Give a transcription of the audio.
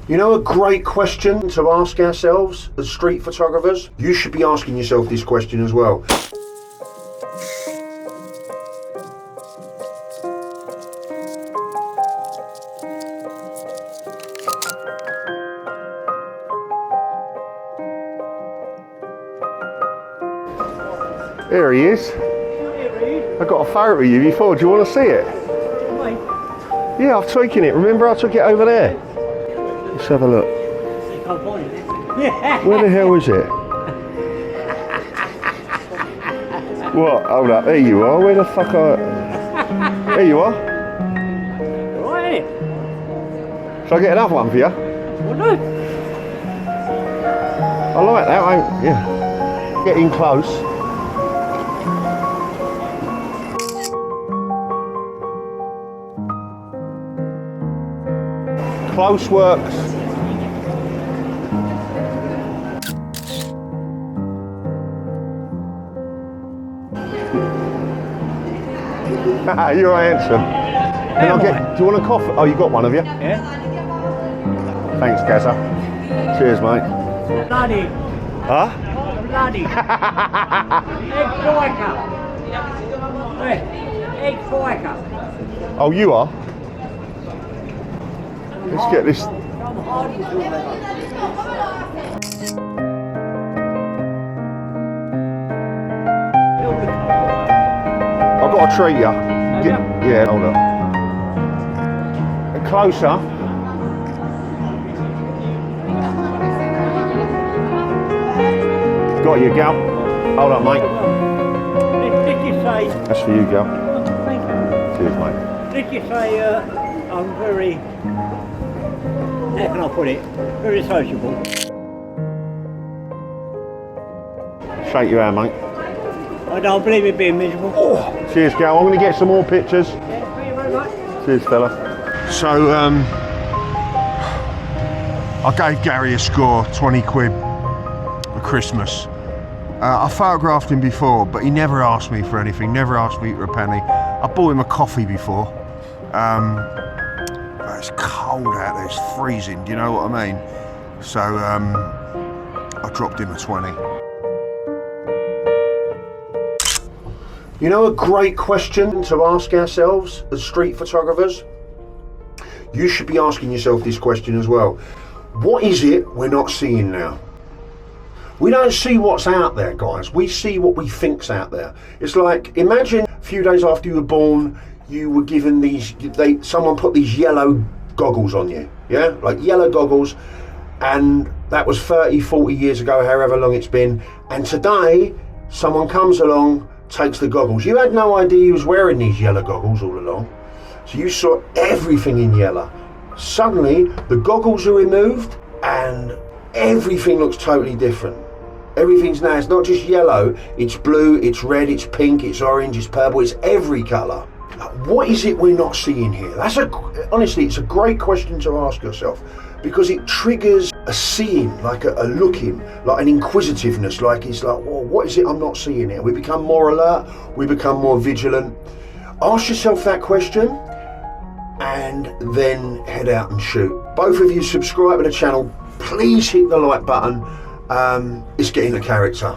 You know a great question to ask ourselves as street photographers? You should be asking yourself this question as well. Here he is. I got a photo of you before. Do you want to see it? Yeah, I've taken it. Remember I took it over there? Let's have a look. Where the hell is it? What? Hold up. There you are. Where the fuck are... There you are. Right. Shall I get another one for you? Well, no. I like that. Yeah. Getting close. Close works. You're handsome. Can I get, do you want a coffee? Oh, you got one, have you? Yeah. Thanks, Gaza. Cheers, mate. Bloody. Huh? Bloody. Egg biker. Egg biker. Oh, you are? Let's get this. I've got to treat you. Yeah, hold on. Closer. Got you, gal. Hold on, mate. Did you say... That's for you, gal. Thank you. Cheers, mate. Did you say I'm very... How can I put it? Very sociable. Shake your hand, mate. I don't believe in being miserable. Oh, cheers, gal. I'm going to get some more pictures. Yeah, thank you very much. Cheers, fella. So, I gave Gary a score, 20 quid for Christmas. I photographed him before, but he never asked me for anything, never asked me for a penny. I bought him a coffee before. But it's cold out there, it's freezing, do you know what I mean? So, I dropped him a 20. You know a great question to ask ourselves as street photographers? You should be asking yourself this question as well. What is it we're not seeing now? We don't see what's out there, guys. We see what we think's out there. It's like, imagine a few days after you were born, you were given these, someone put these yellow goggles on you, yeah? Like yellow goggles, and that was 30, 40 years ago, however long it's been, and today, someone comes along, takes the goggles. You had no idea he was wearing these yellow goggles all along. So you saw everything in yellow. Suddenly, the goggles are removed and everything looks totally different. Everything's now, it's not just yellow, it's blue, it's red, it's pink, it's orange, it's purple, it's every colour. What is it we're not seeing here? Honestly, it's a great question to ask yourself, because it triggers a seeing, like a looking, like an inquisitiveness, like it's like, well, what is it I'm not seeing here? We become more alert, we become more vigilant. Ask yourself that question and then head out and shoot. Both of you subscribe to the channel, please hit the like button. It's getting the character.